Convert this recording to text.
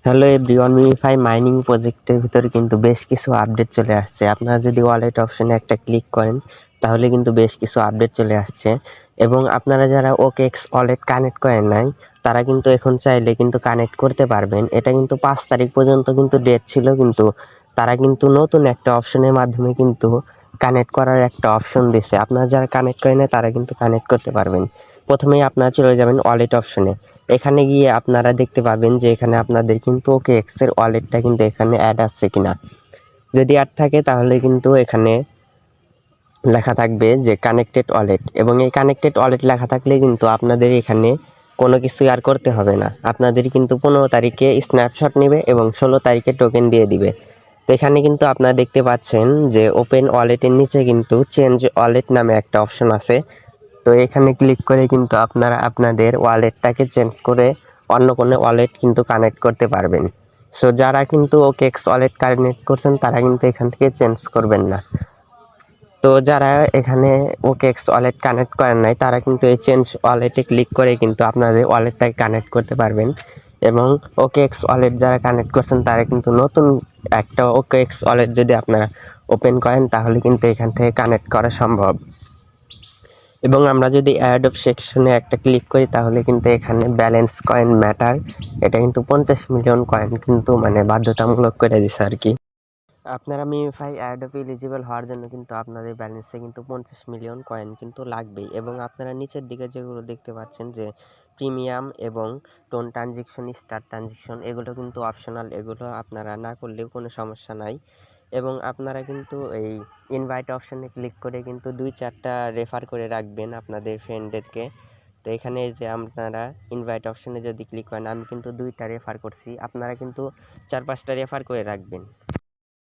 Hello everyone, MemeFi mining প্রজেক্টের ভিতরে কিন্তু বেশ কিছু আপডেট চলে আসছে। আপনারা যদি ওয়ালেট অপশনে একটা ক্লিক করেন তাহলে কিন্তু বেশ কিছু আপডেট চলে আসছে। এবং আপনারা যারা ওকেএক্স ওয়ালেট কানেক্ট করেন নাই তারা কিন্তু এখন চাইলে কিন্তু কানেক্ট করতে পারবেন। এটা কিন্তু 5 তারিখ পর্যন্ত কিন্তু ডেট ছিল, কিন্তু তারা কিন্তু নতুন একটা অপশনের মাধ্যমে কিন্তু কানেক্ট করার একটা অপশন দিছে। আপনারা যারা কানেক্ট করেন না তারা কিন্তু কানেক্ট করতে পারবেন। প্রথমেই আপনারা চলে যাবেন ওয়ালেট অপশনে। এখানে গিয়ে আপনারা দেখতে পাবেন যে এখানে আপনাদের কিন্তু ওকেএক্স এর ওয়ালেটটা কিন্তু এখানে অ্যাড আছে কিনা। যদি অ্যাড থাকে তাহলে কিন্তু এখানে লেখা থাকবে যে কানেক্টেড ওয়ালেট, এবং এই কানেক্টেড ওয়ালেট লেখা থাকলে কিন্তু আপনাদের এখানে কোনো কিছু আর করতে হবে না। আপনাদের কিন্তু 15 তারিখে স্ন্যাপশট নেবে এবং 16 তারিখে টোকেন দিয়ে দিবে। তো এখানে কিন্তু আপনারা দেখতে পাচ্ছেন যে ওপেন ওয়ালেটের নিচে কিন্তু চেঞ্জ ওয়ালেট নামে একটা অপশন আছে। তো এখানে ক্লিক করে কিন্তু আপনারা আপনাদের ওয়ালেটটাকে চেঞ্জ করে অন্য কোনো ওয়ালেট কিন্তু কানেক্ট করতে পারবেন। সো যারা কিন্তু ওকেএক্স ওয়ালেট কানেক্ট করছেন তারা কিন্তু এখান থেকে চেঞ্জ করবেন না। তো যারা এখানে ওকেএক্স ওয়ালেট কানেক্ট করেন নাই তারা কিন্তু এই চেঞ্জ ওয়ালেটে ক্লিক করে কিন্তু আপনাদের ওয়ালেটটাকে কানেক্ট করতে পারবেন। এবং ওকেএক্স ওয়ালেট যারা কানেক্ট করছেন তারা কিন্তু নতুন একটা ওকেএক্স ওয়ালেট যদি আপনারা ওপেন করেন তাহলে কিন্তু এখান থেকে কানেক্ট করা সম্ভব। এবং আমরা যদি অ্যাড অফ সেকশনে একটা ক্লিক করি তাহলে কিন্তু এখানে ব্যালেন্স কয়েন ম্যাটার, এটা কিন্তু 50 মিলিয়ন কয়েন কিন্তু মানে বাধ্যতামূলক করে দিছে আর কি। আপনারা মিমিফাই অ্যাড অফ এলিজিবল হওয়ার জন্য কিন্তু আপনাদের ব্যালেন্সে কিন্তু 50 মিলিয়ন কয়েন কিন্তু লাগবেই। এবং আপনারা নিচের দিকে যেগুলো দেখতে পাচ্ছেন যে প্রিমিয়াম এবং টোন ট্রানজেকশন, স্টার ট্রানজেকশন, এগুলো কিন্তু অপশনাল, এগুলো আপনারা না করলেও কোনো সমস্যা নাই। এবং আপনারা কিন্তু এই ইনভাইট অপশনে ক্লিক করে কিন্তু 2-4টা রেফার করে রাখবেন আপনাদের ফ্রেন্ডদেরকে। তো এখানে যে আপনারা ইনভাইট অপশনে যদি ক্লিক করেন, আমি কিন্তু 2টা রেফার করছি, আপনারা কিন্তু 4-5টা রেফার করে রাখবেন।